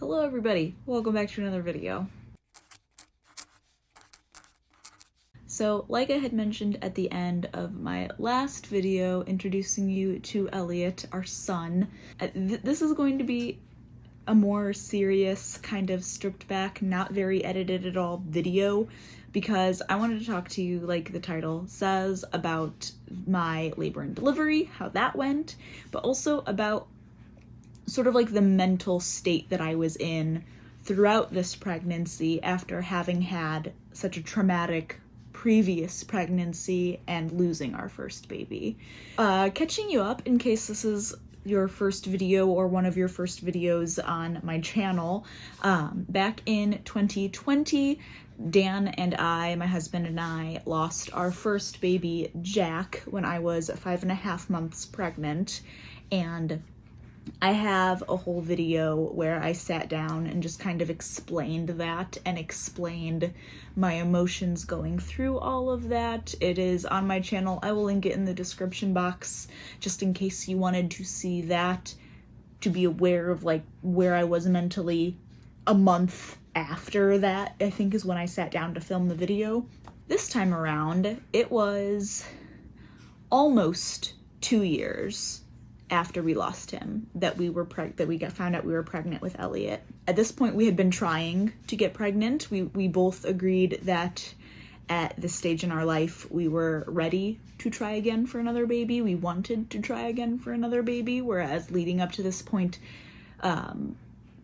Hello everybody, welcome back to another video. So like I had mentioned at the end of my last video introducing you to Elliot, our son, this is going to be a more serious, kind of stripped back, not very edited at all video, because I wanted to talk to you, like the title says, about my labor and delivery, how that went, but also about sort of like the mental state that I was in throughout this pregnancy after having had such a traumatic previous pregnancy and losing our first baby. Catching you up in case this is your first video or one of your first videos on my channel. Back in 2020, Dan and I, my husband and I, lost our first baby, Jack, when I was 5.5 months pregnant, and I have a whole video where I sat down and just kind of explained that and explained my emotions going through all of that. It is on my channel. I will link it in the description box just in case you wanted to see that, to be aware of like where I was mentally a month after that, I think is when I sat down to film the video. This time around, it was almost 2 years after we lost him that we found out we were pregnant with Elliot. At this point, we had been trying to get pregnant. We both agreed that at this stage in our life, we were ready to try again for another baby. We wanted to try again for another baby, whereas leading up to this point,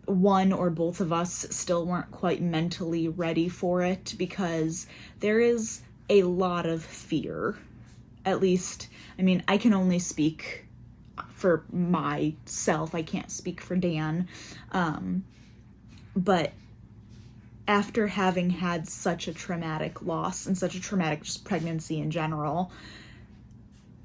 one or both of us still weren't quite mentally ready for it, because there is a lot of fear. At least, I mean, I can only speak for myself, I can't speak for Dan, but after having had such a traumatic loss and such a traumatic just pregnancy in general,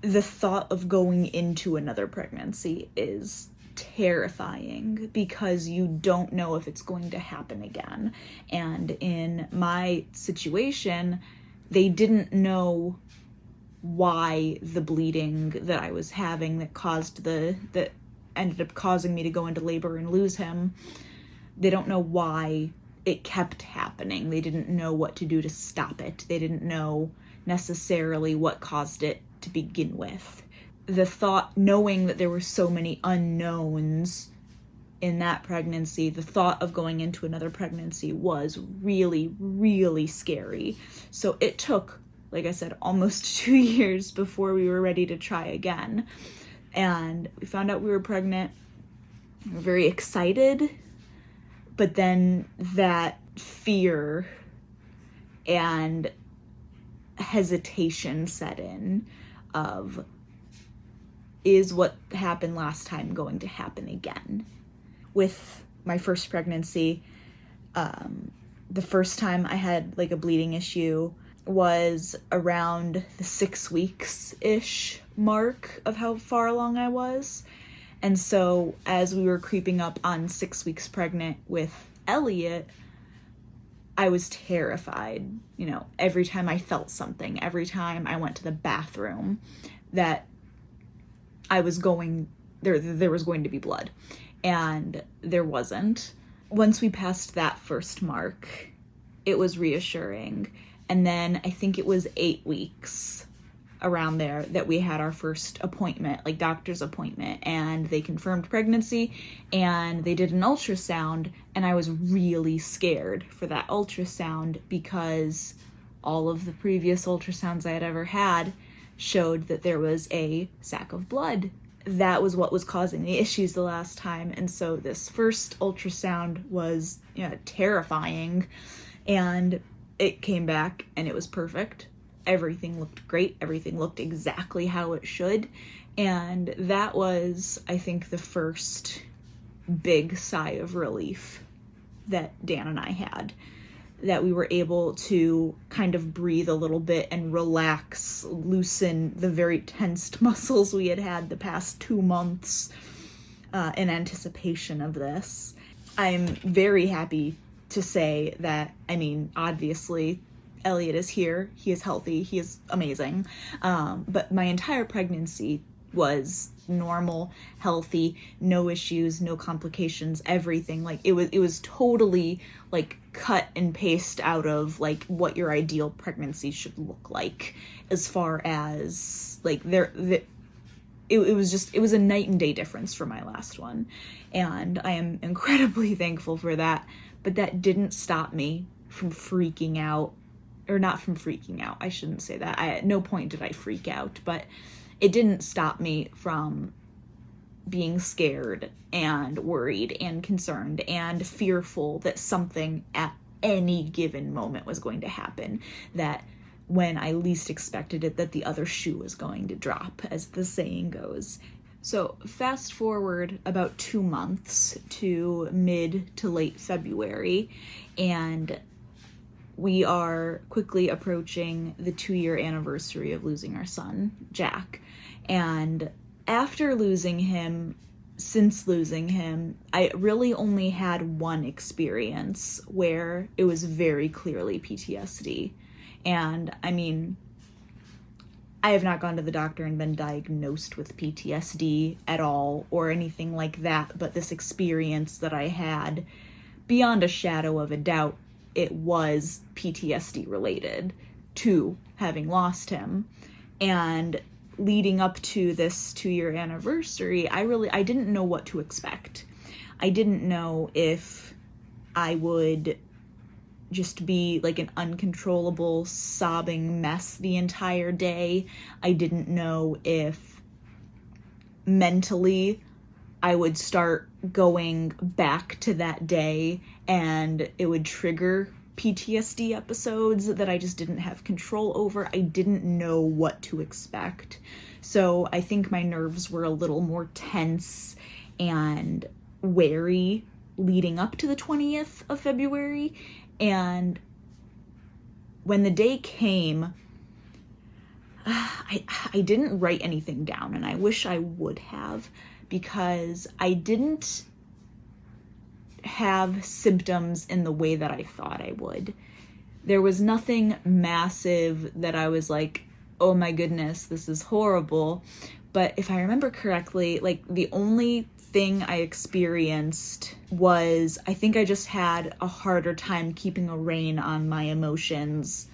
the thought of going into another pregnancy is terrifying because you don't know if it's going to happen again. And in my situation, they didn't know why the bleeding that I was having that ended up causing me to go into labor and lose him, they don't know why it kept happening. They didn't know what to do to stop it. They didn't know necessarily what caused it to begin with. The thought, knowing that there were so many unknowns in that pregnancy, the thought of going into another pregnancy was really, really scary. So it took, like I said, almost 2 years before we were ready to try again. And we found out we were pregnant. We were very excited, but then that fear and hesitation set in of, is what happened last time going to happen again? With my first pregnancy, the first time I had like a bleeding issue was around the 6 weeks-ish mark of how far along I was. And so as we were creeping up on 6 weeks pregnant with Elliot, I was terrified, you know, every time I felt something, every time I went to the bathroom, that I was going, there was going to be blood. And there wasn't. Once we passed that first mark, it was reassuring. And then I think it was 8 weeks around there that we had our first appointment, like doctor's appointment, and they confirmed pregnancy and they did an ultrasound, and I was really scared for that ultrasound because all of the previous ultrasounds I had ever had showed that there was a sac of blood. That was what was causing the issues the last time. And so this first ultrasound was, you know, terrifying, and it came back and it was perfect. Everything looked great. Everything looked exactly how it should. And that was, I think, the first big sigh of relief that Dan and I had. That we were able to kind of breathe a little bit and relax, loosen the very tensed muscles we had had the past 2 months in anticipation of this. I'm very happy to say that, I mean, obviously, Elliot is here, he is healthy, he is amazing, but my entire pregnancy was normal, healthy, no issues, no complications, everything. Like it was totally like cut and paste out of like what your ideal pregnancy should look like, as far as like it was a night and day difference from my last one. And I am incredibly thankful for that. But that didn't stop me from freaking out, or not from freaking out. I shouldn't say that. At no point did I freak out, but it didn't stop me from being scared and worried and concerned and fearful that something at any given moment was going to happen, that when I least expected it, that the other shoe was going to drop, as the saying goes. So fast forward about 2 months to mid to late February, and we are quickly approaching the 2-year anniversary of losing our son, Jack. And after losing him, since losing him, I really only had one experience where it was very clearly PTSD. And I mean, I have not gone to the doctor and been diagnosed with PTSD at all or anything like that, but this experience that I had, beyond a shadow of a doubt, it was PTSD related to having lost him. And leading up to this 2-year anniversary, I didn't know what to expect. I didn't know if I would just be like an uncontrollable sobbing mess the entire day. I didn't know if mentally I would start going back to that day and it would trigger PTSD episodes that I just didn't have control over. I didn't know what to expect. So I think my nerves were a little more tense and wary leading up to the 20th of February. And when the day came, I didn't write anything down, and I wish I would have, because I didn't have symptoms in the way that I thought I would. There was nothing massive that I was like, oh my goodness, this is horrible. But if I remember correctly, like the only thing I experienced was, I think I just had a harder time keeping a rein on my emotions,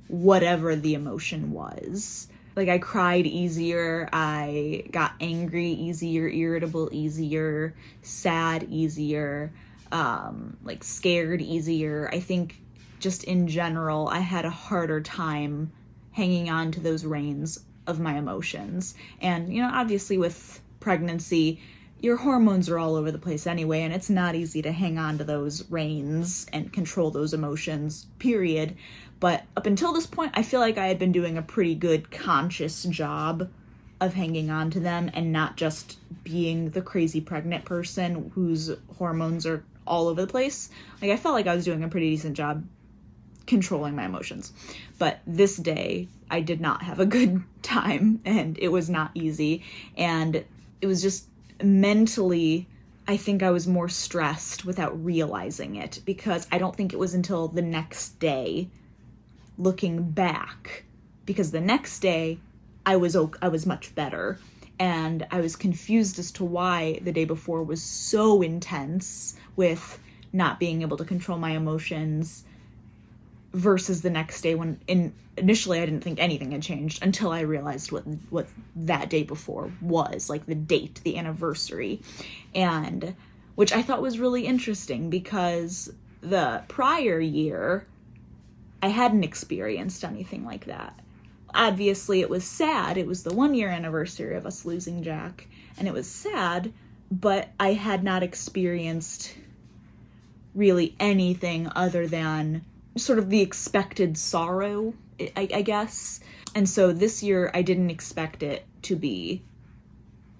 whatever the emotion was. Like I cried easier, I got angry easier, irritable easier, sad easier, like scared easier. I think just in general, I had a harder time hanging on to those reins of my emotions. And, you know, obviously with pregnancy, your hormones are all over the place anyway, and it's not easy to hang on to those reins and control those emotions, period. But up until this point, I feel like I had been doing a pretty good conscious job of hanging on to them and not just being the crazy pregnant person whose hormones are all over the place. Like, I felt like I was doing a pretty decent job controlling my emotions. But this day, I did not have a good time, and it was not easy. And it was just mentally, I think I was more stressed without realizing it, because I don't think it was until the next day, looking back, because the next day I was much better, and I was confused as to why the day before was so intense with not being able to control my emotions versus the next day when initially I didn't think anything had changed until I realized what that day before was, like the date, the anniversary, and which I thought was really interesting because the prior year I hadn't experienced anything like that. Obviously it was sad. It was the 1-year anniversary of us losing Jack, and it was sad, but I had not experienced really anything other than sort of the expected sorrow, I guess. And so this year I didn't expect it to be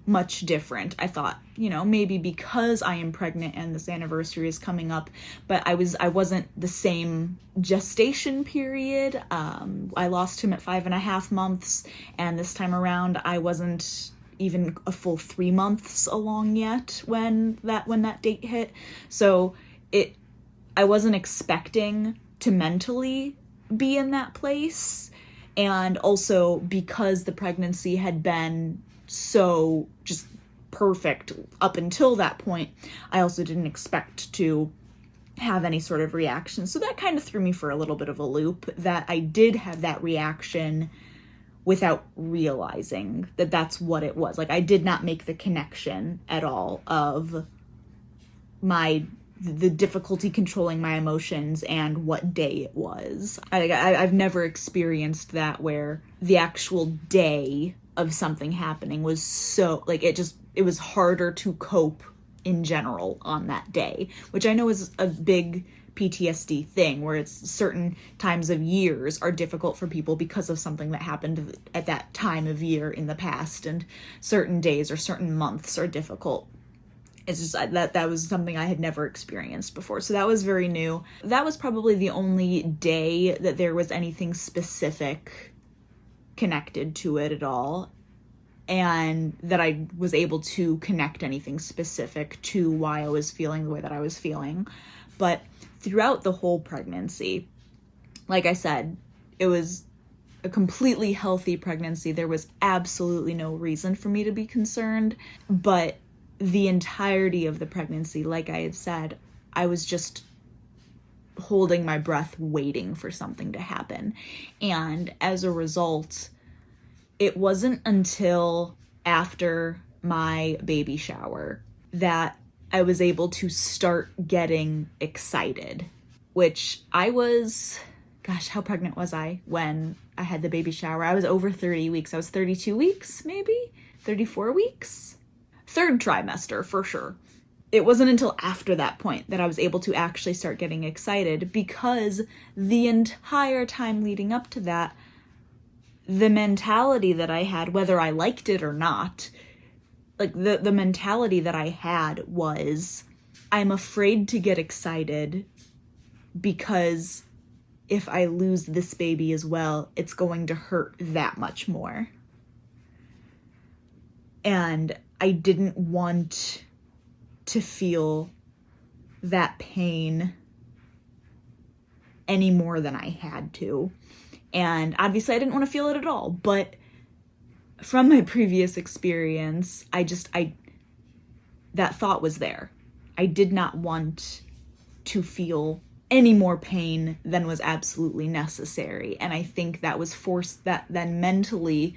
much different. I thought, you know, maybe because I am pregnant and this anniversary is coming up, but I wasn't the same gestation period. I lost him at 5.5 months, and this time around I wasn't even a full 3 months along yet when that date hit. So I wasn't expecting to mentally be in that place. And also because the pregnancy had been so just perfect up until that point, I also didn't expect to have any sort of reaction. So that kind of threw me for a little bit of a loop, that I did have that reaction without realizing that that's what it was. Like, I did not make the connection at all of the difficulty controlling my emotions and what day it was. I've never experienced that, where the actual day of something happening was so, like, it was harder to cope in general on that day, which I know is a big PTSD thing, where it's certain times of years are difficult for people because of something that happened at that time of year in the past, and certain days or certain months are difficult. It's just that was something I had never experienced before. So that was very new. That was probably the only day that there was anything specific connected to it at all, and that I was able to connect anything specific to why I was feeling the way that I was feeling. But throughout the whole pregnancy, like I said, it was a completely healthy pregnancy. There was absolutely no reason for me to be concerned. But the entirety of the pregnancy, like I had said, I was just holding my breath, waiting for something to happen. And as a result, it wasn't until after my baby shower that I was able to start getting excited, which I was, gosh, how pregnant was I when I had the baby shower? I was over 30 weeks. I was 32 weeks, maybe 34 weeks. Third trimester for sure. It wasn't until after that point that I was able to actually start getting excited, because the entire time leading up to that, the mentality that I had, whether I liked it or not, like the mentality that I had was, I'm afraid to get excited because if I lose this baby as well, it's going to hurt that much more. And I didn't want to feel that pain any more than I had to. And obviously I didn't want to feel it at all, but from my previous experience, that thought was there. I did not want to feel any more pain than was absolutely necessary. And I think that was forced, that then mentally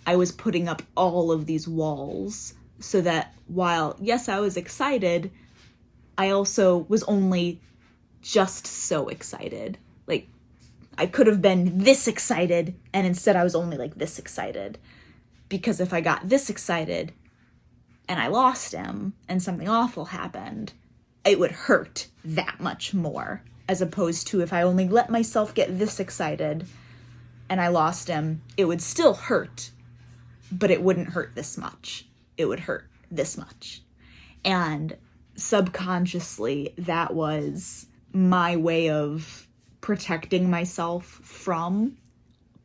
I was putting up all of these walls, so that while, yes, I was excited, I also was only just so excited. Like, I could have been this excited, and instead I was only like this excited. Because if I got this excited and I lost him and something awful happened, it would hurt that much more. As opposed to if I only let myself get this excited and I lost him, it would still hurt, but it wouldn't hurt this much. It would hurt this much. And subconsciously, that was my way of protecting myself from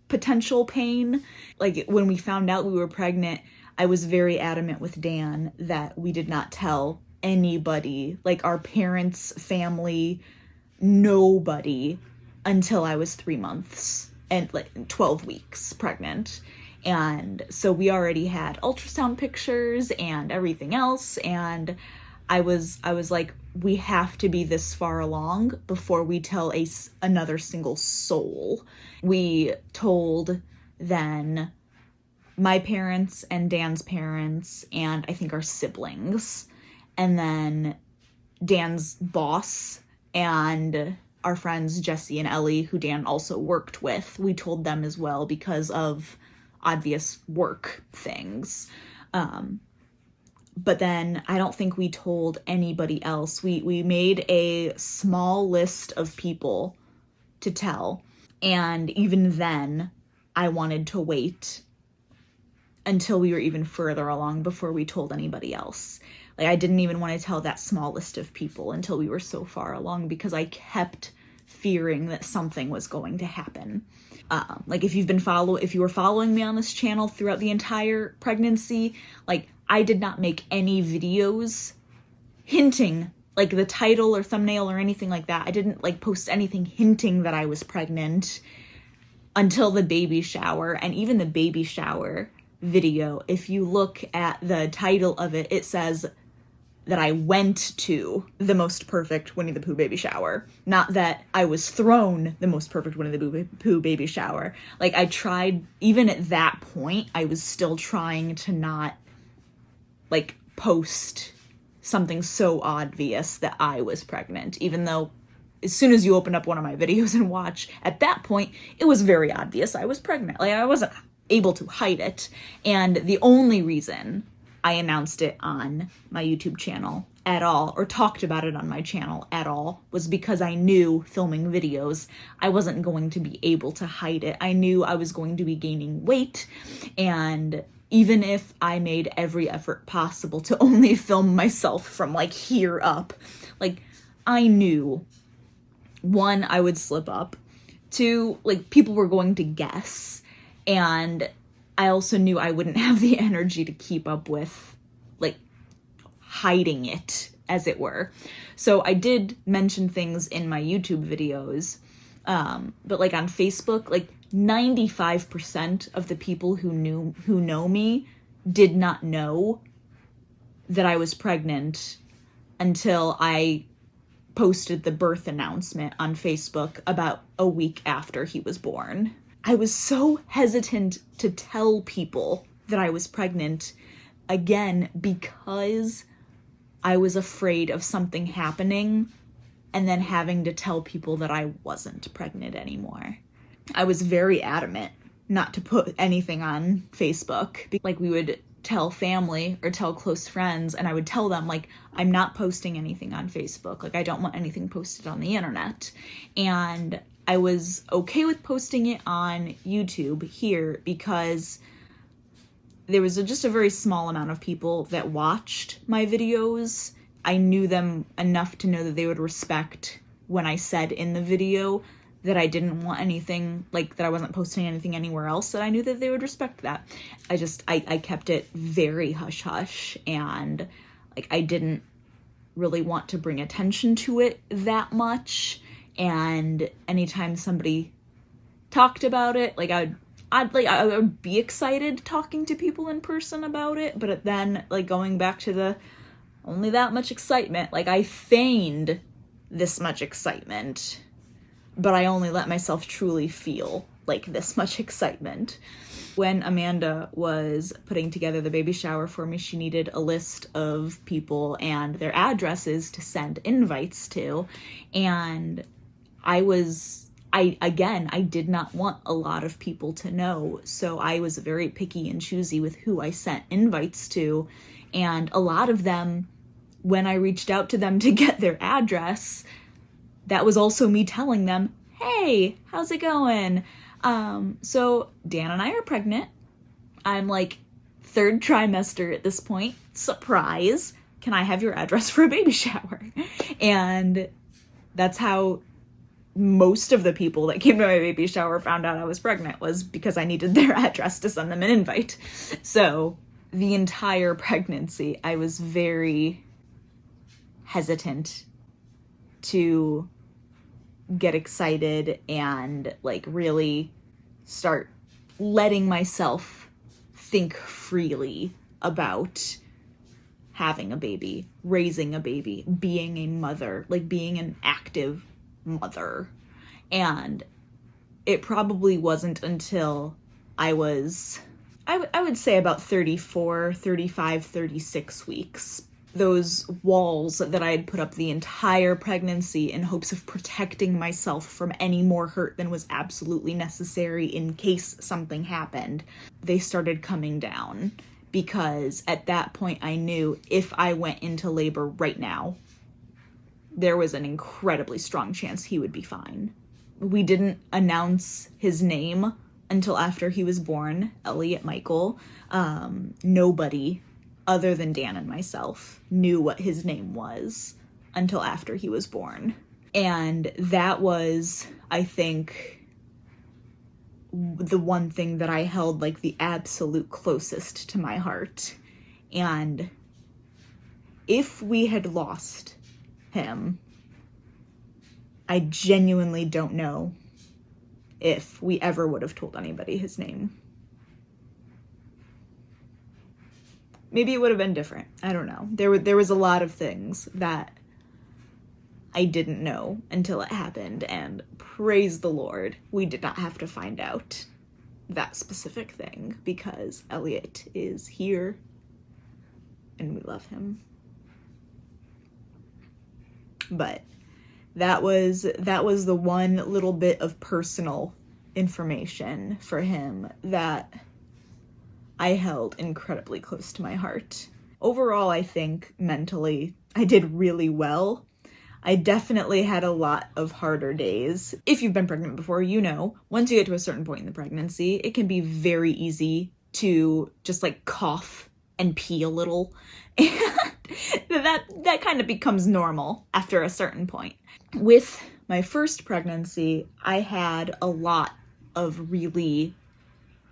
potential pain. Like, when we found out we were pregnant, I was very adamant with Dan that we did not tell anybody, like our parents, family, nobody, until I was 3 months and like 12 weeks pregnant. And so we already had ultrasound pictures and everything else. And I was like, we have to be this far along before we tell another single soul. We told then my parents and Dan's parents and I think our siblings, and then Dan's boss and our friends Jesse and Ellie, who Dan also worked with. We told them as well because of obvious work things. But then I don't think we told anybody else. We made a small list of people to tell. And even then, I wanted to wait until we were even further along before we told anybody else. Like, I didn't even want to tell that small list of people until we were so far along, because I kept fearing that something was going to happen. Like, if you were following me on this channel throughout the entire pregnancy, like, I did not make any videos hinting, like the title or thumbnail or anything like that. I didn't like post anything hinting that I was pregnant until the baby shower. And even the baby shower, video, if you look at the title of it, it says that I went to the most perfect Winnie the Pooh baby shower. Not that I was thrown the most perfect Winnie the Pooh baby shower. Like, I tried, even at that point, I was still trying to not, like, post something so obvious that I was pregnant, even though as soon as you open up one of my videos and watch, at that point, it was very obvious I was pregnant. Like, I wasn't able to hide it. And the only reason I announced it on my YouTube channel at all, or talked about it on my channel at all, was because I knew filming videos, I wasn't going to be able to hide it. I knew I was going to be gaining weight, and even if I made every effort possible to only film myself from, like, here up, like, I knew, one, I would slip up, two, like, people were going to guess, and I also knew I wouldn't have the energy to keep up with, like, hiding it, as it were. So I did mention things in my YouTube videos, but, like, on Facebook, like, 95% of the people who know me did not know that I was pregnant until I posted the birth announcement on Facebook about a week after he was born. I was so hesitant to tell people that I was pregnant, again, because I was afraid of something happening and then having to tell people that I wasn't pregnant anymore. I was very adamant not to put anything on Facebook. Like, we would tell family or tell close friends, and I would tell them, like, I'm not posting anything on Facebook. Like, I don't want anything posted on the internet. And I was okay with posting it on YouTube here because there was just a very small amount of people that watched my videos. I knew them enough to know that they would respect when I said in the video that I didn't want anything, like, that I wasn't posting anything anywhere else, that I knew that they would respect that. I kept it very hush-hush, and, like, I didn't really want to bring attention to it that much. And anytime somebody talked about it, like, I would be excited talking to people in person about it, but then, like, going back to the only that much excitement, like, I feigned this much excitement, but I only let myself truly feel like this much excitement. When Amanda was putting together the baby shower for me, she needed a list of people and their addresses to send invites to, and I did not want a lot of people to know, so I was very picky and choosy with who I sent invites to, and a lot of them, when I reached out to them to get their address, that was also me telling them, hey, how's it going? So Dan and I are pregnant. I'm, like, 3rd trimester at this point. Surprise. Can I have your address for a baby shower? And that's how most of the people that came to my baby shower found out I was pregnant, was because I needed their address to send them an invite. So the entire pregnancy, I was very hesitant to get excited and, like, really start letting myself think freely about having a baby, raising a baby, being a mother, like, being an active mother. And it probably wasn't until I was, I would say about 34, 35, 36 weeks. Those walls that I had put up the entire pregnancy in hopes of protecting myself from any more hurt than was absolutely necessary in case something happened, they started coming down, because at that point I knew if I went into labor right now, there was an incredibly strong chance he would be fine. We didn't announce his name until after he was born, Elliot Michael. Nobody other than Dan and myself knew what his name was until after he was born. And that was, I think, the one thing that I held, like, the absolute closest to my heart. And if we had lost him, I genuinely don't know if we ever would have told anybody his name. maybe it would have been different. I don't know. There was a lot of things that I didn't know until it happened, and praise the Lord, we did not have to find out that specific thing because Elliot is here and we love him. But that was the one little bit of personal information for him that I held incredibly close to my heart. Overall, I think mentally I did really well. I definitely had a lot of harder days. If you've been pregnant before, you know, once you get to a certain point in the pregnancy, it can be very easy to just like cough and pee a little. And that kind of becomes normal after a certain point. With my first pregnancy, I had a lot of really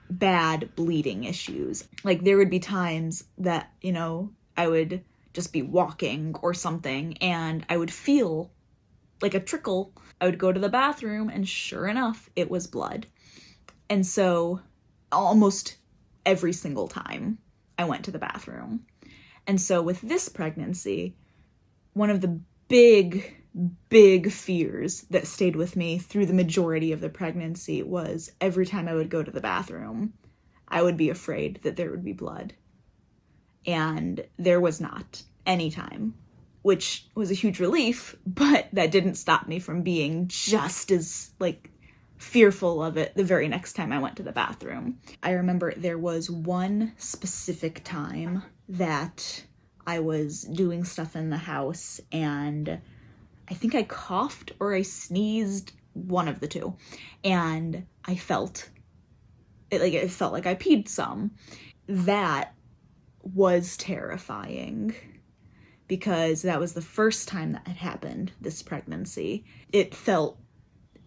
bad bleeding issues. Like there would be times that, you know, I would just be walking or something and I would feel like a trickle. I would go to the bathroom and sure enough, it was blood. And so almost every single time I went to the bathroom. And so with this pregnancy, one of the big fears that stayed with me through the majority of the pregnancy was every time I would go to the bathroom, I would be afraid that there would be blood. And there was not any time, which was a huge relief, but that didn't stop me from being just as like fearful of it the very next time I went to the bathroom. I remember there was one specific time that I was doing stuff in the house and I think I coughed or I sneezed, one of the two, and I felt it, like it felt like I peed some. That was terrifying because that was the first time that had happened this pregnancy. It felt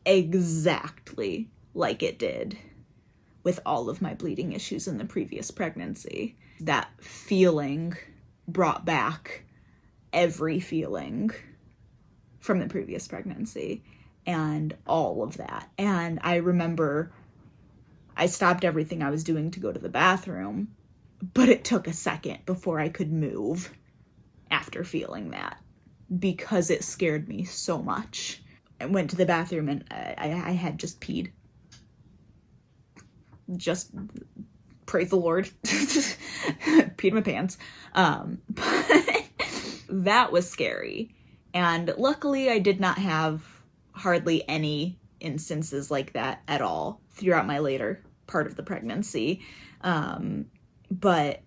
exactly like it did with all of my bleeding issues in the previous pregnancy. That feeling brought back every feeling from the previous pregnancy and all of that. And I remember I stopped everything I was doing to go to the bathroom, but it took a second before I could move after feeling that because it scared me so much. I went to the bathroom and I had just peed. Just praise the Lord. Peed my pants. But that was scary. And luckily I did not have hardly any instances like that at all throughout my later part of the pregnancy. But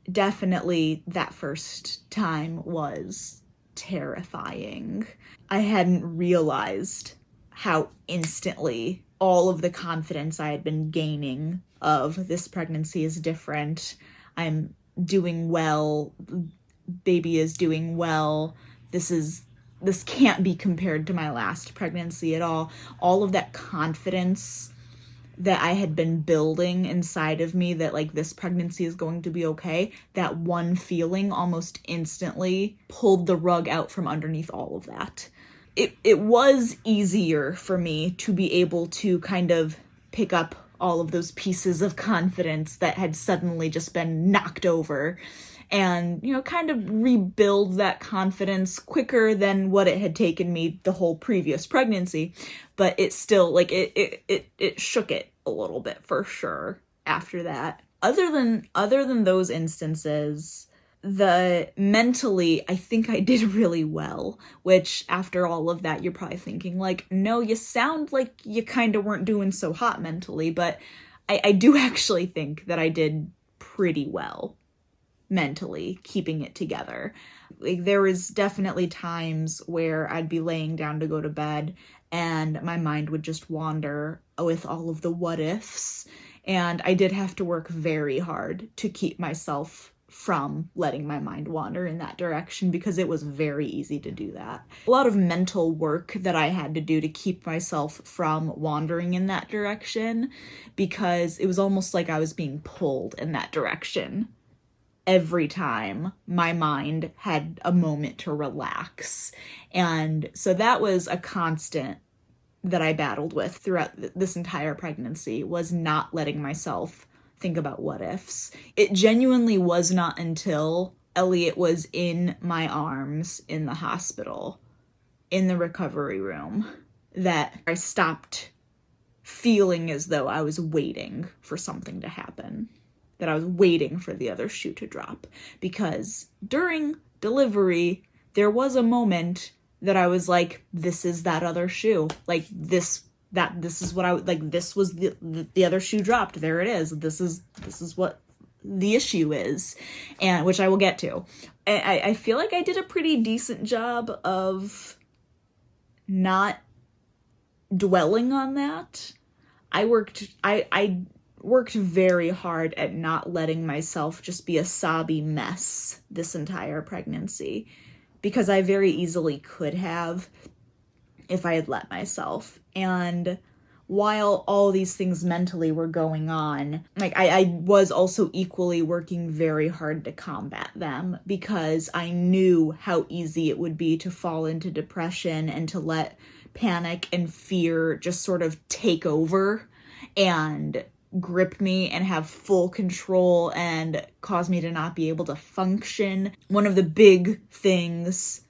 definitely that first time was terrifying. I hadn't realized how instantly all of the confidence I had been gaining of this pregnancy is different. I'm doing well. Baby is doing well. This can't be compared to my last pregnancy at all. All of that confidence that I had been building inside of me that like this pregnancy is going to be okay, that one feeling almost instantly pulled the rug out from underneath all of that. It was easier for me to be able to kind of pick up all of those pieces of confidence that had suddenly just been knocked over and, you know, kind of rebuild that confidence quicker than what it had taken me the whole previous pregnancy. But it still, like, it shook it a little bit for sure after that. Other than those instances, mentally, I think I did really well, which after all of that, you're probably thinking like, no, you sound like you kind of weren't doing so hot mentally, but I do actually think that I did pretty well mentally, keeping it together. Like there was definitely times where I'd be laying down to go to bed and my mind would just wander with all of the what ifs, and I did have to work very hard to keep myself from letting my mind wander in that direction because it was very easy to do that. A lot of mental work that I had to do to keep myself from wandering in that direction because it was almost like I was being pulled in that direction every time my mind had a moment to relax. And so that was a constant that I battled with throughout this entire pregnancy, was not letting myself think about what ifs. It genuinely was not until Elliot was in my arms in the hospital, in the recovery room, that I stopped feeling as though I was waiting for something to happen, that I was waiting for the other shoe to drop. Because during delivery, there was a moment that I was like, this is that other shoe. Like, this is what I, like, this was the other shoe dropped. There it is. This is what the issue is, and which I will get to. I feel like I did a pretty decent job of not dwelling on that. I worked very hard at not letting myself just be a sobby mess this entire pregnancy, because I very easily could have if I had let myself. And while all these things mentally were going on, like, I was also equally working very hard to combat them, because I knew how easy it would be to fall into depression and to let panic and fear just sort of take over and grip me and have full control and cause me to not be able to function. One of the big things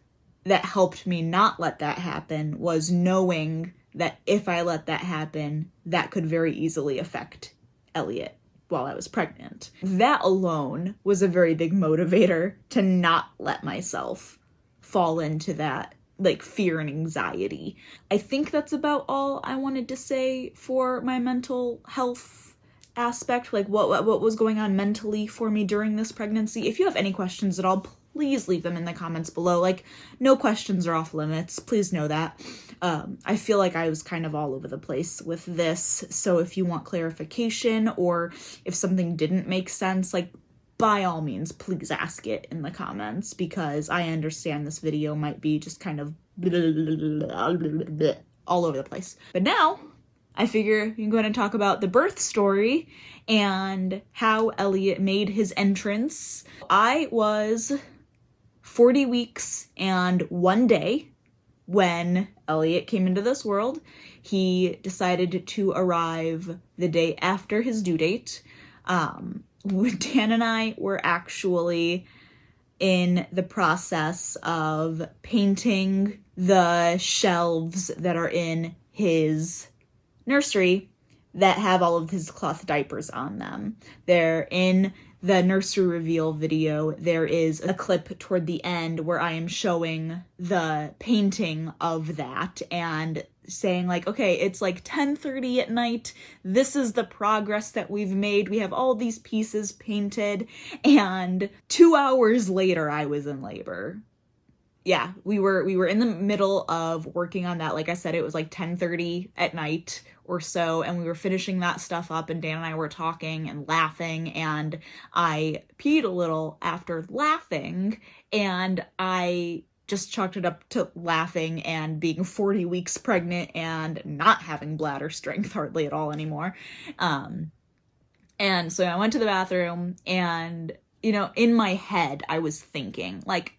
that helped me not let that happen was knowing that if I let that happen, that could very easily affect Elliot while I was pregnant. That alone was a very big motivator to not let myself fall into that, like, fear and anxiety. I think that's about all I wanted to say for my mental health aspect, like what was going on mentally for me during this pregnancy. If you have any questions at all, please leave them in the comments below. Like, no questions are off limits. Please know that. I feel like I was kind of all over the place with this. So if you want clarification, or if something didn't make sense, like, by all means, please ask it in the comments, because I understand this video might be just kind of all over the place. But now, I figure we can go ahead and talk about the birth story and how Elliot made his entrance. I was 40 weeks and 1 day when Elliot came into this world. He decided to arrive the day after his due date. Dan and I were actually in the process of painting the shelves that are in his nursery that have all of his cloth diapers on them. They're in the nursery reveal video. There is a clip toward the end where I am showing the painting of that and saying, like, okay, it's like 10:30 at night. This is the progress that we've made. We have all these pieces painted, and 2 hours later I was in labor. Yeah, we were in the middle of working on that. Like I said, it was like 10:30 at night or so, and we were finishing that stuff up, and Dan and I were talking and laughing, and I peed a little after laughing, and I just chalked it up to laughing and being 40 weeks pregnant and not having bladder strength hardly at all anymore. And so I went to the bathroom, and, you know, in my head, I was thinking, like,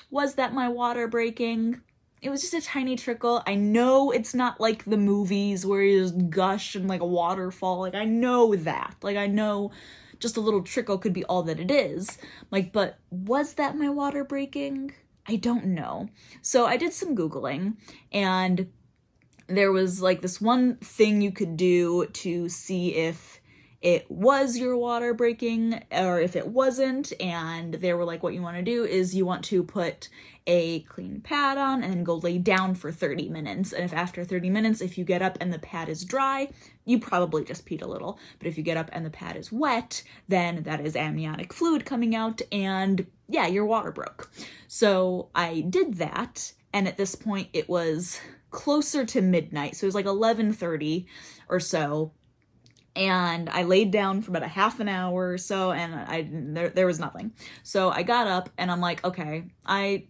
was that my water breaking? It was just a tiny trickle. I know it's not like the movies where you just gush and, like, a waterfall. Like, I know that. Like, I know just a little trickle could be all that it is. Like, but was that my water breaking? I don't know. So I did some Googling, and there was, like, this one thing you could do to see if it was your water breaking or if it wasn't, and they were like, what you want to do is you want to put a clean pad on and then go lay down for 30 minutes. And if after 30 minutes, if you get up and the pad is dry, you probably just peed a little. But if you get up and the pad is wet, then that is amniotic fluid coming out, and yeah, your water broke. So I did that, and at this point it was closer to midnight, so it was like 11:30 or so. And I laid down for about a half an hour or so, and there was nothing. So I got up, and I'm like, okay, I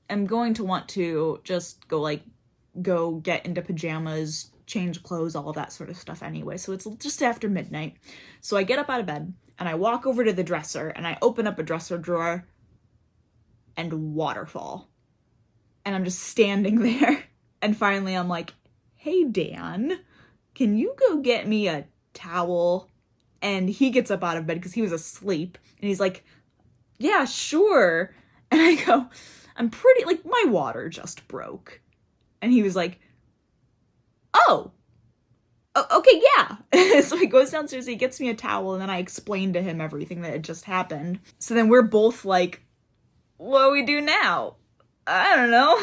am going to want to just go get into pajamas, change clothes, all of that sort of stuff anyway. So it's just after midnight. So I get up out of bed, and I walk over to the dresser, and I open up a dresser drawer, and waterfall. And I'm just standing there, and finally I'm like, hey, Dan, can you go get me a towel And he gets up out of bed because he was asleep. And he's like, yeah, sure. And I go, I'm pretty, like, my water just broke. And he was like, oh, okay, yeah. So he goes downstairs, he gets me a towel, and then I explain to him everything that had just happened. So then we're both like, what do we do now? I don't know.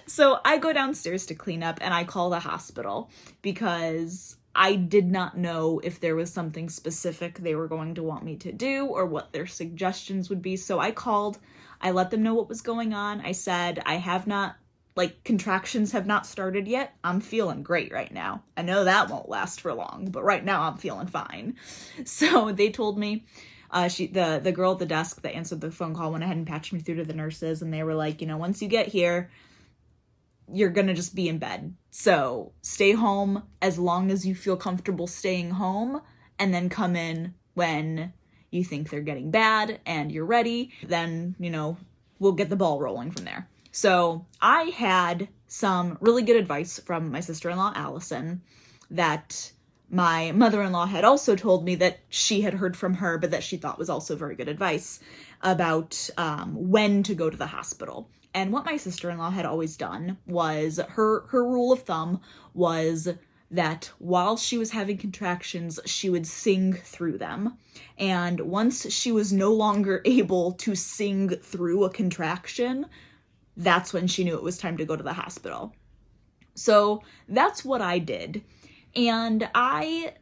So I go downstairs to clean up and I call the hospital because I did not know if there was something specific they were going to want me to do or what their suggestions would be. So I called, I let them know what was going on. I said, I have not, like, contractions have not started yet. I'm feeling great right now. I know that won't last for long, but right now I'm feeling fine. So they told me, the girl at the desk that answered the phone call went ahead and patched me through to the nurses, and they were like, you know, once you get here, you're gonna just be in bed. So stay home as long as you feel comfortable staying home, and then come in when you think they're getting bad and you're ready. Then, you know, we'll get the ball rolling from there. So I had some really good advice from my sister-in-law, Allison, that my mother-in-law had also told me that she had heard from her, but that she thought was also very good advice about when to go to the hospital. And what my sister-in-law had always done was, her rule of thumb was that while she was having contractions, she would sing through them. And once she was no longer able to sing through a contraction, that's when she knew it was time to go to the hospital. So that's what I did. And I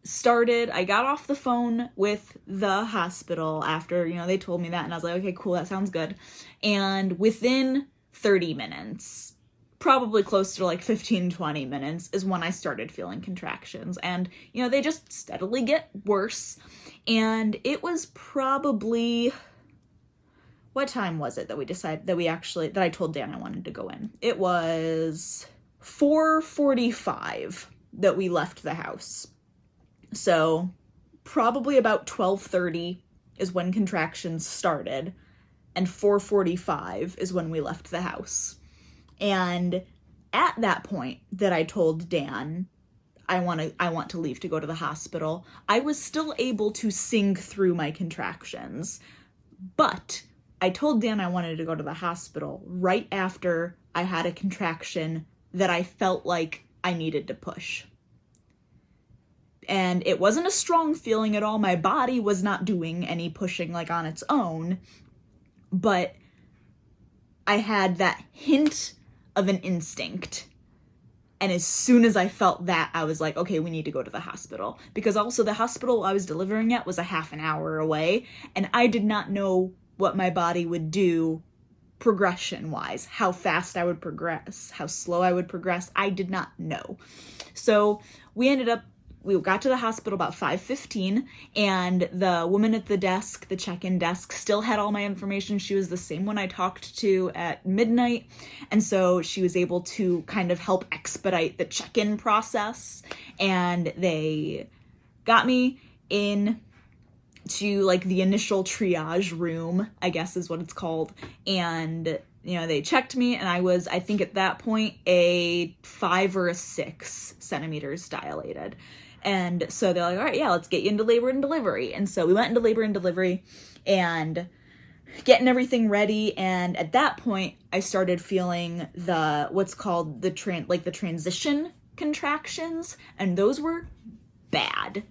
got off the phone with the hospital after, you know, they told me that, and I was like, okay, cool, that sounds good. And within 30 minutes, probably close to like 15, 20 minutes, is when I started feeling contractions. And, you know, they just steadily get worse. And it was probably, what time was it that we decided that I told Dan I wanted to go in? It was 4:45 that we left the house. So probably about 12:30 is when contractions started, and 4:45 is when we left the house. And at that point that I told Dan I want to leave to go to the hospital, I was still able to sing through my contractions. But I told Dan I wanted to go to the hospital right after I had a contraction that I felt like I needed to push. And it wasn't a strong feeling at all. My body was not doing any pushing like on its own, but I had that hint of an instinct. And as soon as I felt that, I was like, okay, we need to go to the hospital. Because also the hospital I was delivering at was a half an hour away, and I did not know what my body would do progression-wise, how fast I would progress, how slow I would progress. I did not know. So we got to the hospital about 5:15, and the woman at the desk, the check-in desk, still had all my information. She was the same one I talked to at midnight, and so she was able to kind of help expedite the check-in process, and they got me in to like the initial triage room, I guess is what it's called, and you know, they checked me, and I think at that point a 5 or a 6 centimeters dilated. And so they're like, all right, yeah, let's get you into labor and delivery. And so we went into labor and delivery and getting everything ready. And at that point, I started feeling what's called the transition contractions. And those were bad.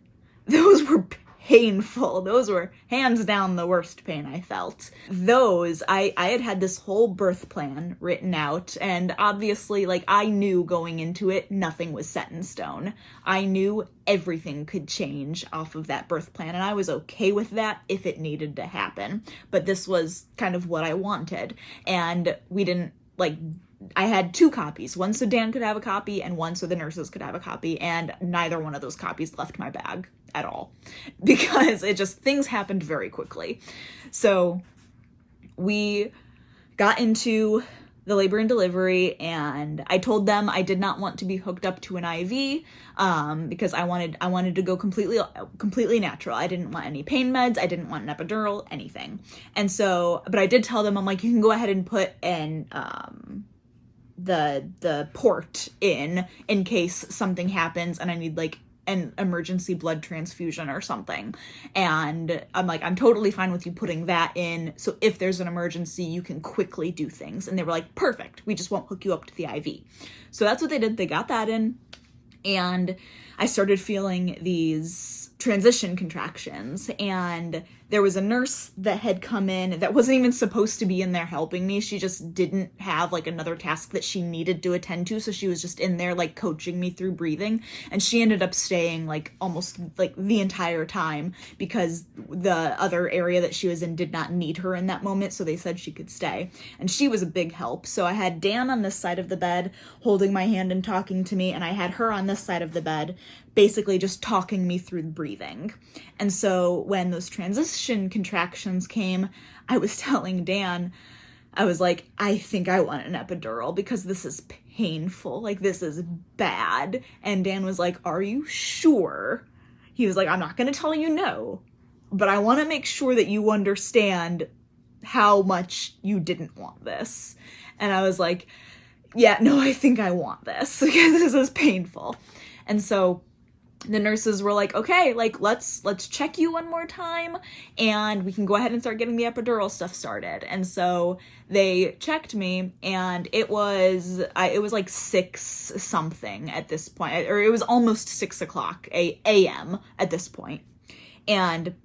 Those were painful. Those were hands down the worst pain I felt. I had this whole birth plan written out, and obviously, like, I knew going into it, nothing was set in stone. I knew everything could change off of that birth plan, and I was okay with that if it needed to happen. But this was kind of what I wanted, and I had 2 copies, one so Dan could have a copy and one so the nurses could have a copy, and neither one of those copies left my bag at all because things happened very quickly. So we got into the labor and delivery, and I told them I did not want to be hooked up to an IV because I wanted to go completely natural. I didn't want any pain meds. I didn't want an epidural, anything. And so, but I did tell them, I'm like, you can go ahead and put the port in case something happens and I need like an emergency blood transfusion or something. And I'm like, I'm totally fine with you putting that in. So if there's an emergency, you can quickly do things. And they were like, perfect. We just won't hook you up to the IV. So that's what they did. They got that in. And I started feeling these transition contractions, and there was a nurse that had come in that wasn't even supposed to be in there helping me. She just didn't have like another task that she needed to attend to, so she was just in there like coaching me through breathing, and she ended up staying like almost like the entire time because the other area that she was in did not need her in that moment, so they said she could stay, and she was a big help. So I had Dan on this side of the bed holding my hand and talking to me, and I had her on this side of the bed basically just talking me through breathing. And so when those transition contractions came, I was telling Dan, I was like, I think I want an epidural because this is painful. Like, this is bad. And Dan was like, are you sure? He was like, I'm not going to tell you no, but I want to make sure that you understand how much you didn't want this. And I was like, yeah, no, I think I want this because this is painful. And so the nurses were like, okay, like, let's check you one more time and we can go ahead and start getting the epidural stuff started. And so they checked me, and it was like 6 something at this point, or it was almost 6 o'clock a.m. at this point. And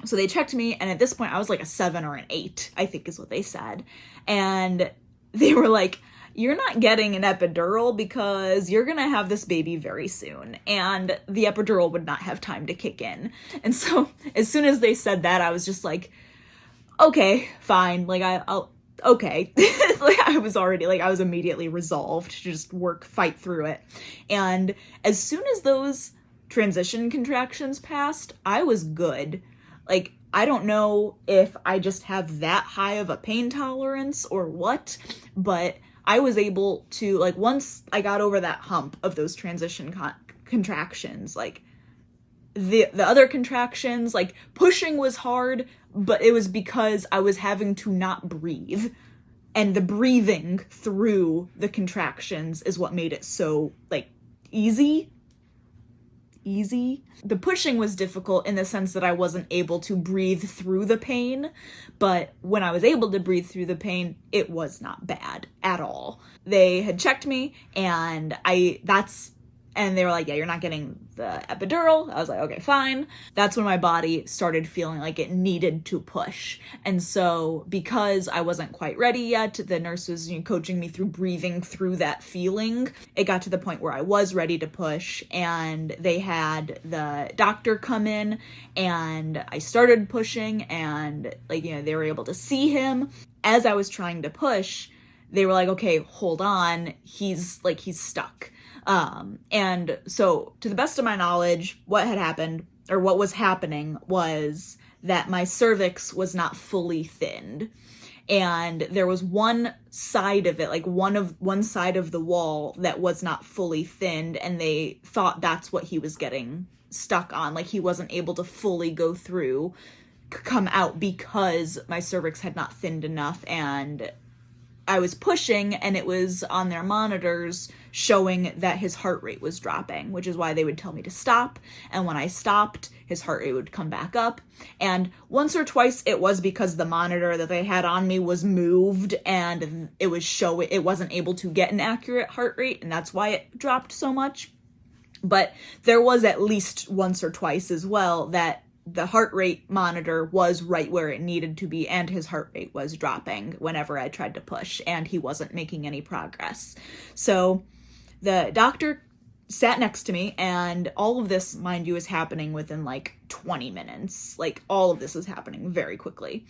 so they checked me, and at this point I was like a 7 or an 8, I think is what they said. And they were like, you're not getting an epidural because you're going to have this baby very soon, and the epidural would not have time to kick in. And so as soon as they said that, I was just like, okay, fine. Like, I'll okay. Like, I was immediately resolved to just fight through it. And as soon as those transition contractions passed, I was good. Like, I don't know if I just have that high of a pain tolerance or what, but I was able to, like, once I got over that hump of those transition contractions, like, the other contractions, like, pushing was hard, but it was because I was having to not breathe. And the breathing through the contractions is what made it so, like, easy. The pushing was difficult in the sense that I wasn't able to breathe through the pain, but when I was able to breathe through the pain, it was not bad at all. They had checked me, and they were like, yeah, you're not getting the epidural. I was like, okay, fine. That's when my body started feeling like it needed to push. And so because I wasn't quite ready yet, the nurse was coaching me through breathing through that feeling. It got to the point where I was ready to push, and they had the doctor come in, and I started pushing, and they were able to see him. As I was trying to push, they were like, okay, hold on. He's stuck. And so to the best of my knowledge, what had happened, or what was happening, was that my cervix was not fully thinned, and there was one side of it, like one side of the wall that was not fully thinned, and they thought that's what he was getting stuck on. Like, he wasn't able to fully come out because my cervix had not thinned enough, and I was pushing, and it was on their monitors showing that his heart rate was dropping, which is why they would tell me to stop. And when I stopped, his heart rate would come back up. And once or twice it was because the monitor that they had on me was moved, and it wasn't able to get an accurate heart rate, and that's why it dropped so much. But there was at least once or twice as well that the heart rate monitor was right where it needed to be, and his heart rate was dropping whenever I tried to push, and he wasn't making any progress. So the doctor sat next to me, and all of this, mind you, is happening within like 20 minutes. Like, all of this is happening very quickly.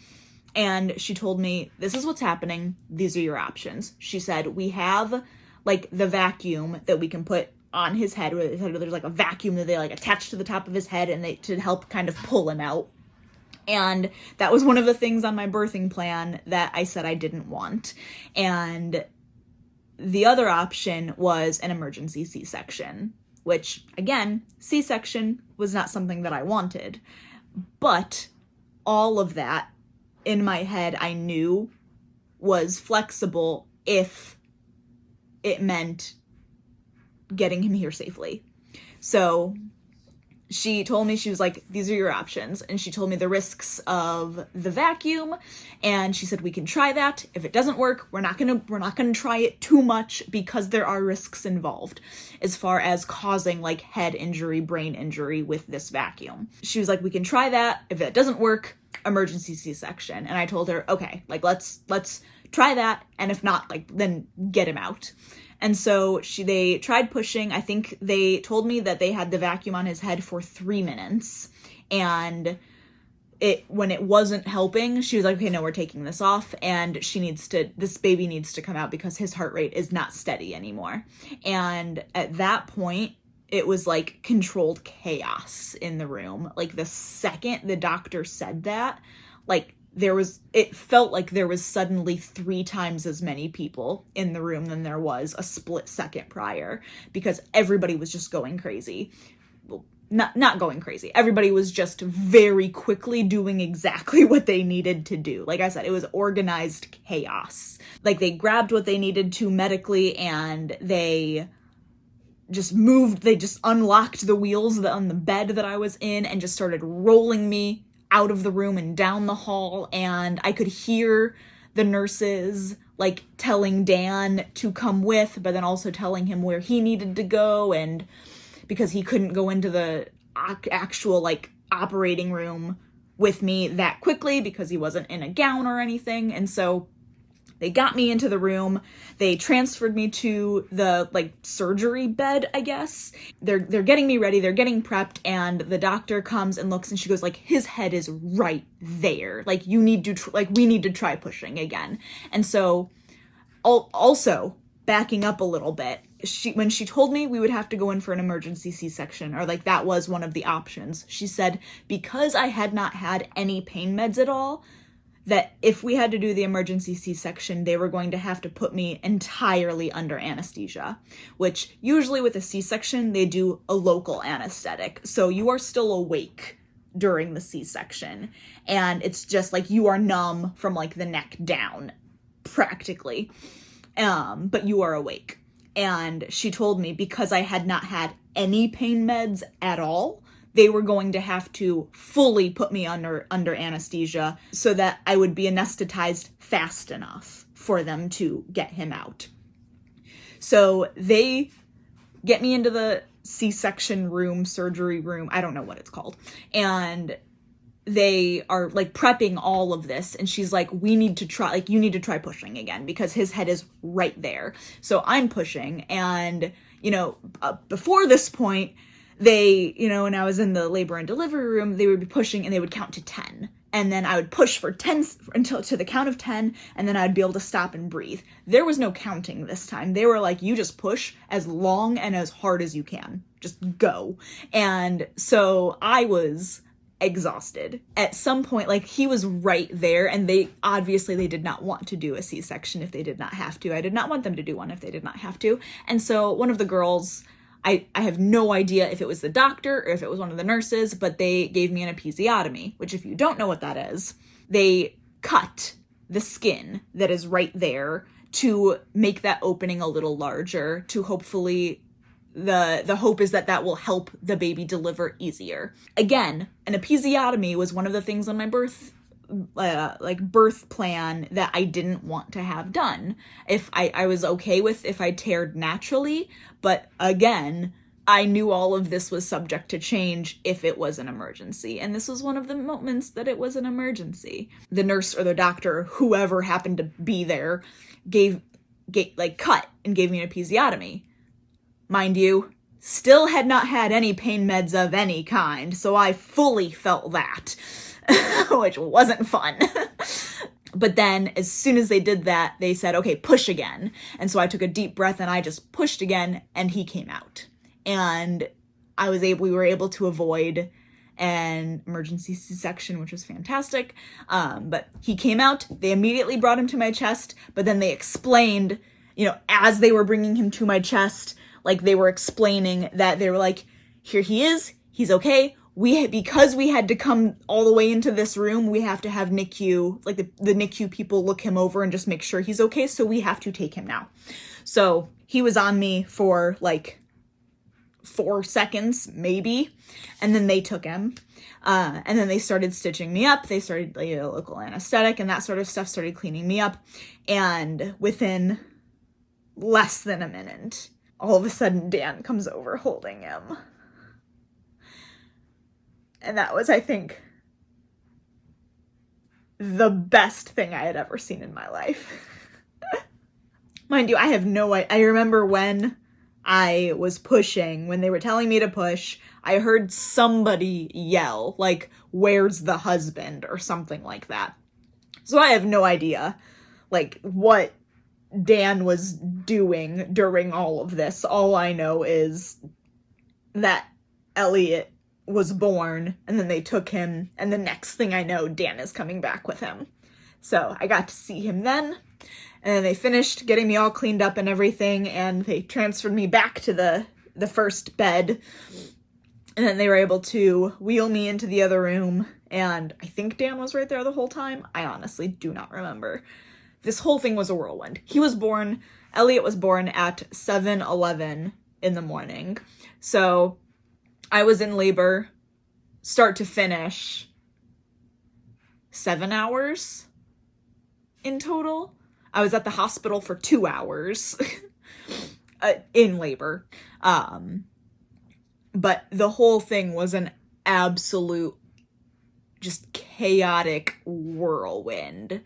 And she told me, this is what's happening. These are your options. She said, we have like the vacuum that we can put on his head. There's like a vacuum that they like attach to the top of his head, and to help kind of pull him out. And that was one of the things on my birthing plan that I said I didn't want. And the other option was an emergency C-section, which, again, C-section was not something that I wanted. But all of that in my head I knew was flexible if it meant getting him here safely. So she told me, she was like, these are your options. And she told me the risks of the vacuum. And she said, we can try that. If it doesn't work, we're not gonna try it too much because there are risks involved as far as causing like head injury, brain injury with this vacuum. She was like, we can try that. If that doesn't work, emergency C-section. And I told her, okay, like let's try that. And if not, like then get him out. And so they tried pushing. I think they told me that they had the vacuum on his head for 3 minutes. And when it wasn't helping, she was like, okay, no, we're taking this off. And this baby needs to come out because his heart rate is not steady anymore. And at that point, it was like controlled chaos in the room. Like the second the doctor said that, like it felt like there was suddenly 3 times as many people in the room than there was a split second prior, because everybody was just going crazy. Well, not going crazy. Everybody was just very quickly doing exactly what they needed to do. Like I said, it was organized chaos. Like they grabbed what they needed to medically and they just unlocked the wheels on the bed that I was in and just started rolling me out of the room and down the hall, and I could hear the nurses like telling Dan to come with, but then also telling him where he needed to go, and because he couldn't go into the actual like operating room with me that quickly because he wasn't in a gown or anything. And so they got me into the room. They transferred me to the like surgery bed, I guess. They're getting me ready. They're getting prepped, and the doctor comes and looks, and she goes like, his head is right there. Like we need to try pushing again. And so also backing up a little bit, when she told me we would have to go in for an emergency C-section, or like that was one of the options, she said, because I had not had any pain meds at all, that if we had to do the emergency C-section, they were going to have to put me entirely under anesthesia, which usually with a C-section, they do a local anesthetic. So you are still awake during the C-section, and it's just like you are numb from like the neck down, practically, but you are awake. And she told me because I had not had any pain meds at all, they were going to have to fully put me under anesthesia so that I would be anesthetized fast enough for them to get him out. So they get me into the C-section room, surgery room, I don't know what it's called, and they are like prepping all of this, and she's like, you need to try pushing again because his head is right there. So I'm pushing, and before this point, they, when I was in the labor and delivery room, they would be pushing and they would count to 10. And then I would push for 10 until to the count of 10, and then I'd be able to stop and breathe. There was no counting this time. They were like, you just push as long and as hard as you can. Just go. And so I was exhausted. At some point, like, he was right there, and they did not want to do a C-section if they did not have to. I did not want them to do one if they did not have to. And so one of the girls, I have no idea if it was the doctor or if it was one of the nurses, but they gave me an episiotomy, which if you don't know what that is, they cut the skin that is right there to make that opening a little larger, to hopefully, the hope is that will help the baby deliver easier. Again, an episiotomy was one of the things on my birth plan that I didn't want to have done. If I was okay with if I teared naturally, but again, I knew all of this was subject to change if it was an emergency. And this was one of the moments that it was an emergency. The nurse or the doctor, whoever happened to be there, cut and gave me an episiotomy. Mind you, still had not had any pain meds of any kind, so I fully felt that. Which wasn't fun. But then as soon as they did that, they said, okay, push again. And so I took a deep breath and I just pushed again, and he came out. And we were able to avoid an emergency C-section, which was fantastic. But he came out, they immediately brought him to my chest, but then they explained, as they were bringing him to my chest, like they were explaining that they were like, here he is, he's okay. Because we had to come all the way into this room, we have to have NICU, like the NICU people look him over and just make sure he's okay, so we have to take him now. So he was on me for like 4 seconds, maybe. And then they took him. And then they started stitching me up. They started local anesthetic and that sort of stuff, started cleaning me up. And within less than a minute, all of a sudden Dan comes over holding him. And that was, I think, the best thing I had ever seen in my life. Mind you, I remember when I was pushing, when they were telling me to push, I heard somebody yell, like, "Where's the husband?" or something like that. So I have no idea, like, what Dan was doing during all of this. All I know is that Elliot was born, and then they took him, and the next thing I know, Dan is coming back with him. So I got to see him then, and then they finished getting me all cleaned up and everything, and they transferred me back to the first bed, and then they were able to wheel me into the other room, and I think Dan was right there the whole time. I honestly do not remember. This whole thing was a whirlwind. Elliot was born at 7:11 in the morning, so I was in labor, start to finish, 7 hours in total. I was at the hospital for 2 hours in labor. But the whole thing was an absolute, just chaotic whirlwind.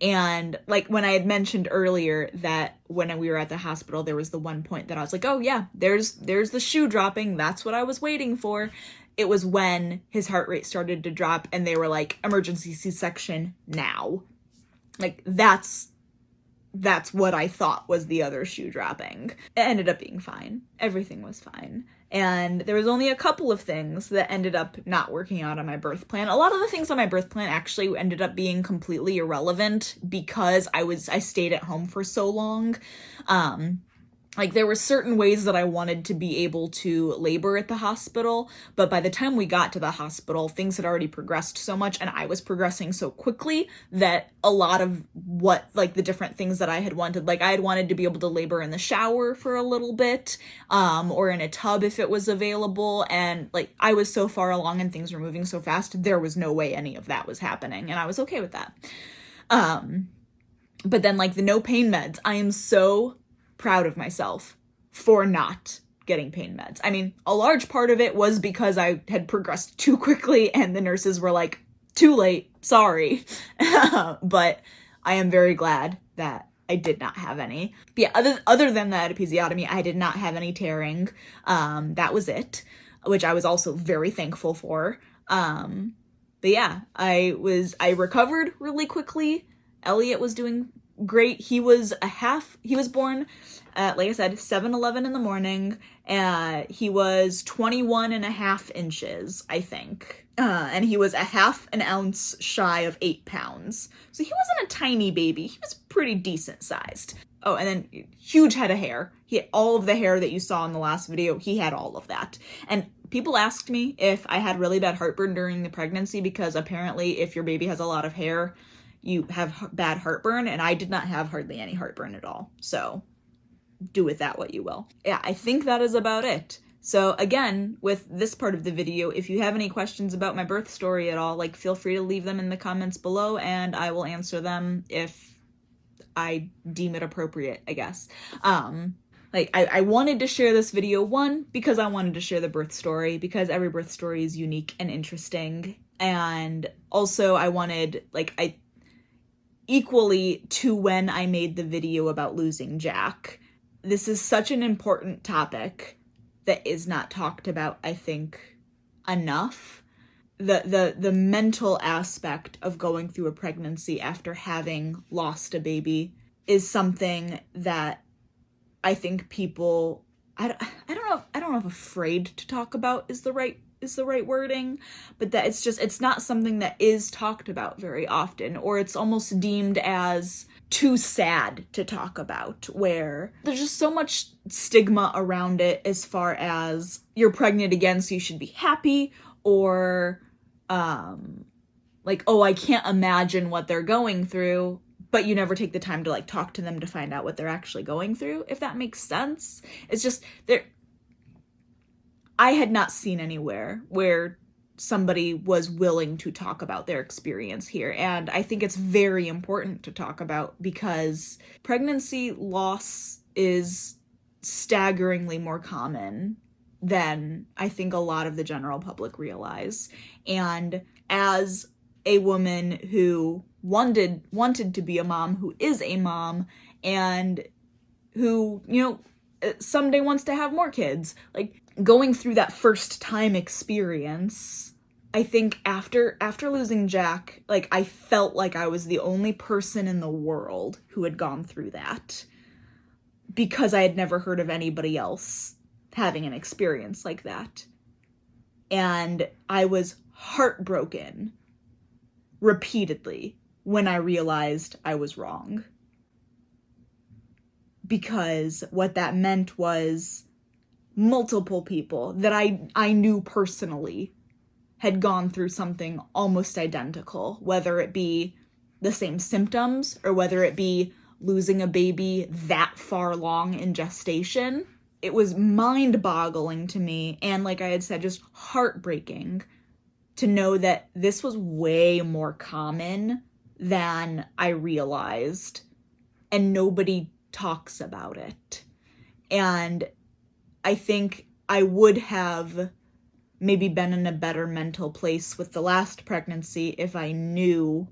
And like when I had mentioned earlier that when we were at the hospital, there was the one point that I was like, oh yeah, there's the shoe dropping. That's what I was waiting for. It was when his heart rate started to drop and they were like, emergency C-section now. Like that's what I thought was the other shoe dropping. It ended up being fine. Everything was fine. And there was only a couple of things that ended up not working out on my birth plan. A lot of the things on my birth plan actually ended up being completely irrelevant because I stayed at home for so long. Like there were certain ways that I wanted to be able to labor at the hospital, but by the time we got to the hospital, things had already progressed so much and I was progressing so quickly that a lot of the different things that I had wanted, like I had wanted to be able to labor in the shower for a little bit, or in a tub if it was available. And like I was so far along and things were moving so fast, there was no way any of that was happening. And I was okay with that. But then like the no pain meds, I am so proud of myself for not getting pain meds. I mean, a large part of it was because I had progressed too quickly and the nurses were like, too late, sorry. But I am very glad that I did not have any. But yeah, other than the episiotomy, I did not have any tearing. That was it, which I was also very thankful for. But yeah, I recovered really quickly. Elliot was doing great. He was born at, like I said, 7:11 in the morning. He was 21.5 inches, I think. And he was a half an ounce shy of 8 pounds. So he wasn't a tiny baby. He was pretty decent sized. Oh, and then huge head of hair. He had all of the hair that you saw in the last video. He had all of that. And people asked me if I had really bad heartburn during the pregnancy because apparently if your baby has a lot of hair, you have bad heartburn, and I did not have hardly any heartburn at all. So do with that what you will. Yeah, I think that is about it. So again, with this part of the video, if you have any questions about my birth story at all, like feel free to leave them in the comments below and I will answer them if I deem it appropriate, I guess. I wanted to share this video, one, because I wanted to share the birth story, because every birth story is unique and interesting. And also I wanted, equally to when I made the video about losing Jack. This is such an important topic that is not talked about, I think, enough. The mental aspect of going through a pregnancy after having lost a baby is something that I think people, I don't know if afraid to talk about is the right wording, but that it's not something that is talked about very often, or it's almost deemed as too sad to talk about, where there's just so much stigma around it as far as you're pregnant again, so you should be happy, or oh, I can't imagine what they're going through, but you never take the time to talk to them to find out what they're actually going through, if that makes sense. It's just I had not seen anywhere where somebody was willing to talk about their experience here. And I think it's very important to talk about because pregnancy loss is staggeringly more common than I think a lot of the general public realize. And as a woman who wanted to be a mom, who is a mom, and who, you know, someday wants to have more kids, like, going through that first time experience, I think after losing Jack, like, I felt like I was the only person in the world who had gone through that, because I had never heard of anybody else having an experience like that. And I was heartbroken repeatedly when I realized I was wrong. Because what that meant was multiple people that I knew personally had gone through something almost identical, whether it be the same symptoms or whether it be losing a baby that far along in gestation. It was mind-boggling to me, and like I had said, just heartbreaking to know that this was way more common than I realized, and nobody talks about it. And I think I would have maybe been in a better mental place with the last pregnancy if I knew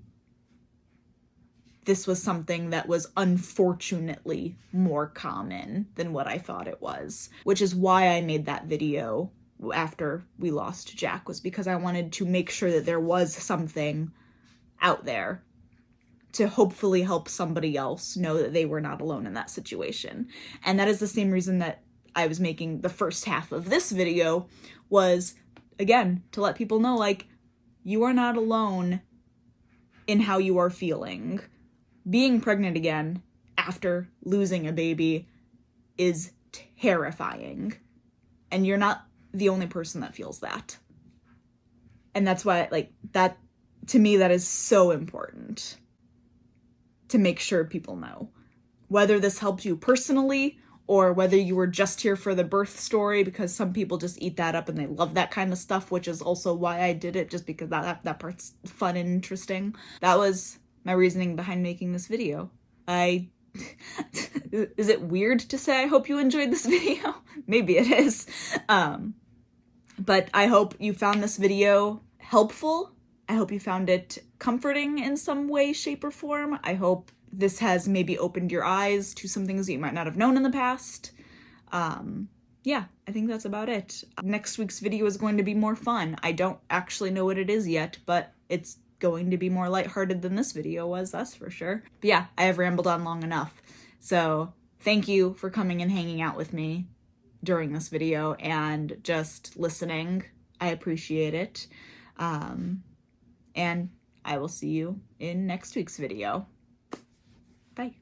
this was something that was unfortunately more common than what I thought it was, which is why I made that video after we lost Jack, was because I wanted to make sure that there was something out there to hopefully help somebody else know that they were not alone in that situation. And that is the same reason that I was making the first half of this video, was, again, to let people know, like, you are not alone in how you are feeling. Being pregnant again after losing a baby is terrifying. And you're not the only person that feels that. And that's why, like, that, to me, that is so important to make sure people know. Whether this helps you personally, or whether you were just here for the birth story, because some people just eat that up and they love that kind of stuff, which is also why I did it, just because that part's fun and interesting. That was my reasoning behind making this video. Is it weird to say I hope you enjoyed this video? Maybe it is. But I hope you found this video helpful. I hope you found it comforting in some way, shape, or form. I hope this has maybe opened your eyes to some things that you might not have known in the past. Yeah, I think that's about it. Next week's video is going to be more fun. I don't actually know what it is yet, but it's going to be more lighthearted than this video was, that's for sure. But yeah, I have rambled on long enough. So thank you for coming and hanging out with me during this video and just listening. I appreciate it. And I will see you in next week's video. Bye.